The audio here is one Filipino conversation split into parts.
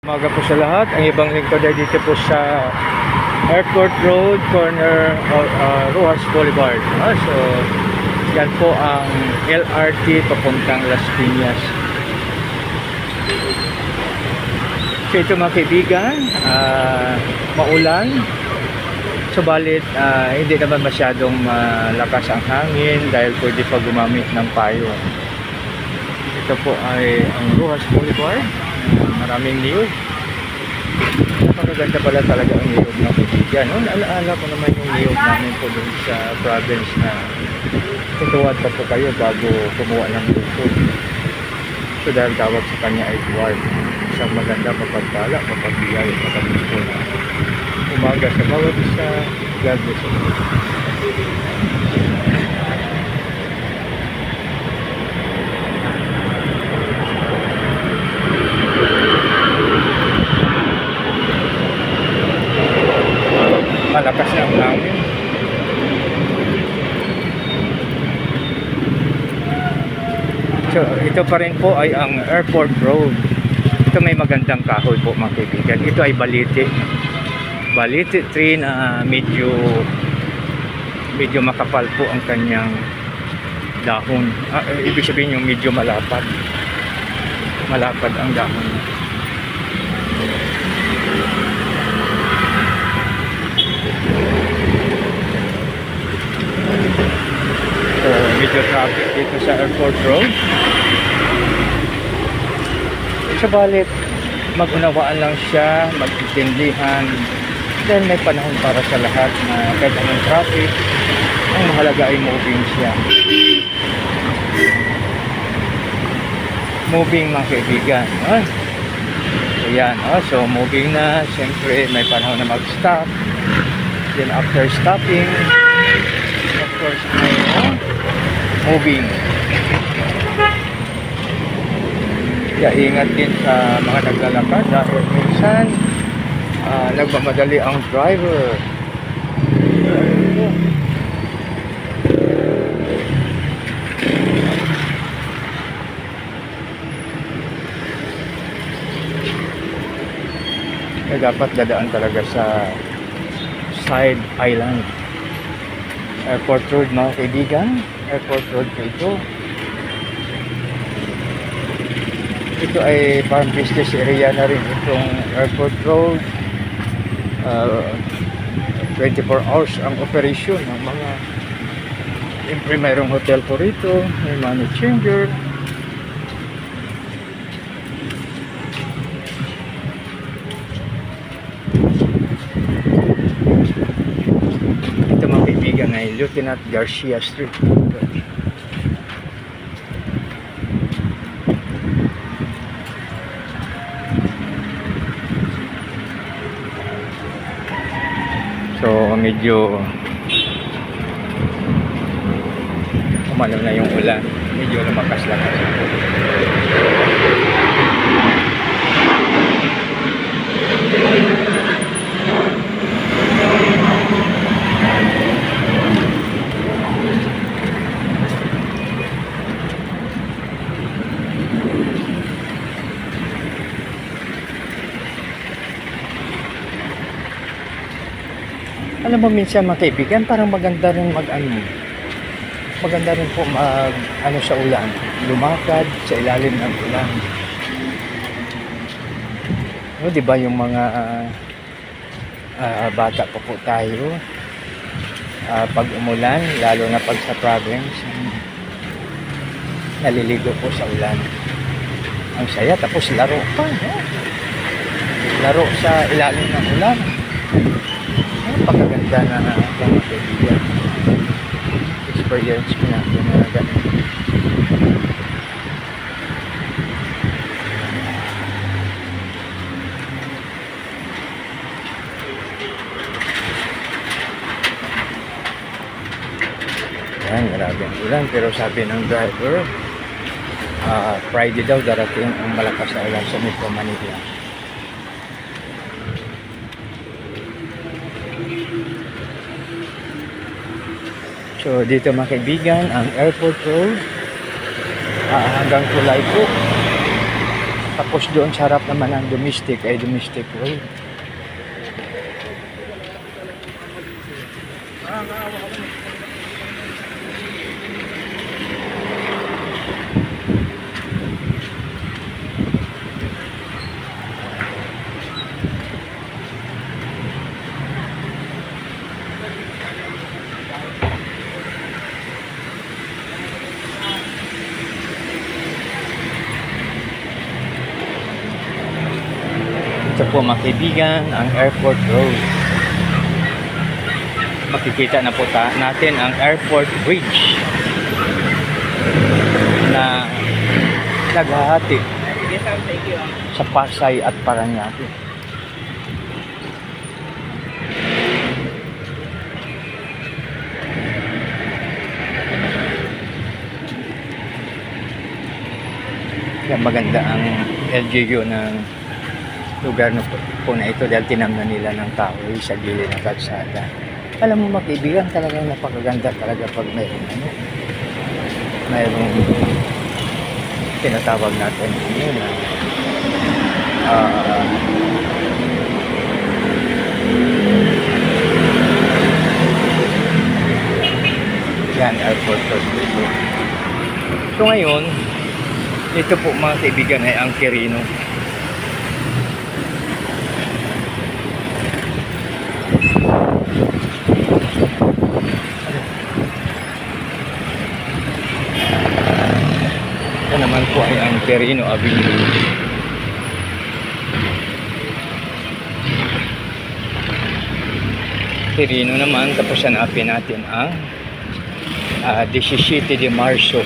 Umaga po sa lahat. Ang ibang lingkod ay dito po sa Airport Road, corner of Rojas Boulevard. So, yan po ang LRT papuntang Las Piñas. So, ito mga kaibigan, maulan. Subalit, hindi naman masyadong malakas ang hangin dahil pwede pa gumamit ng payong. Ito po ay ang Rojas Boulevard. Maraming niyog. Napakaganda pala talaga ang niyog ng kaibigan. Alaala ko naman yung niyog namin po dun sa province na tutuwad pa po kayo bago kumuha ng bukod. So dahil tawag sa kanya ay dwarf. Isang maganda mapagpala, mapagbiyay, mapagpipon. Umaga sa bawat isa. God bless you. Malakas na ang hangin. So, ito pa rin po ay ang Airport Road. Ito may magandang kahoy po mga kaibigan. Ito ay baliti. Baliti tree na medyo makapal po ang kanyang dahon. Ibig sabihin yung medyo malapad. Malapad ang dahon. So, medyo traffic dito sa Airport Road. Subalit, mag-unawaan lang siya, mag-intindihan. Dahil may panahon para sa lahat na kahit anong traffic, ang mahalaga ay moving siya. Moving mga kaibigan. So, yan. So, moving na. Siyempre, may panahon na mag-stop. Then, after stopping, of course, moving. Kaya ingat din sa mga naglalakad dahil minsan nagmamadali ang driver. Kaya dapat dadaan talaga sa side island. Airport Road mga kaibigan. Airport Road po ito. Ito ay farm business area na rin itong Airport Road. 24 hours ang operation ng mga, siyempre mayroong hotel po rito, may money changer. Ito mga kaibigan ay Lieutenant Garcia Street. So medyo umano na yung ulan, medyo lumakas lang kasi po. Alam mo minsan mga kaibigan, parang maganda rin maganda rin po sa ulan, lumakad sa ilalim ng ulan. Di ba yung mga bata pa po tayo, pag umulan, lalo na pag sa province, naliligo po sa ulan. Ang saya, tapos laro pa. Laro sa ilalim ng ulan. Pagkaganda na mga kaibigan. Experience ko na yung mga ganun. Yan, grabe ang ulan. Pero sabi ng driver, Friday daw darating ang malakas na ulan sa Metro Manila. So dito mga kaibigan, ang Airport Road hanggang Tulay po. Tapos doon sa harap naman ng domestic ay domestic road. Ito po mga kaibigan, ang Airport Road. Makikita na po natin ang Airport Bridge na naghahati sa Pasay at Parañaque. Kaya maganda ang LGU ng lugar po na ito dahil tinamnan nila ng kahoy sa gilid ng kalsada. Alam mo mga kaibigan, talagang napakaganda talaga pag mayroong tinatawag natin yun na yan, airport road dito. So ngayon, ito po mga kaibigan ay ang Quirino. Ito naman po ay ang Quirino Avenue. Quirino naman, tapos hanapin natin ang 17 de Marzo.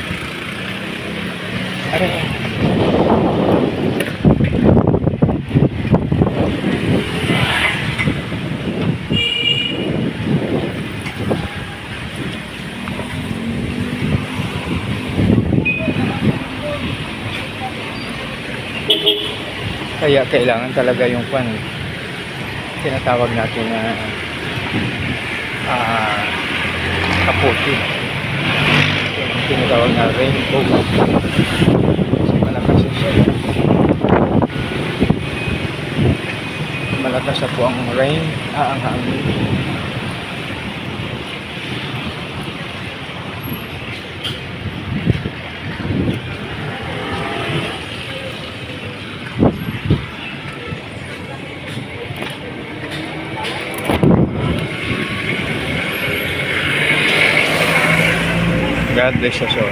Kaya kailangan talaga yung tinatawag natin na kaputi. Tinatawag na rainbow. Kasi malakas siya. Malakas na po ang rain, ang hangin. God bless us all.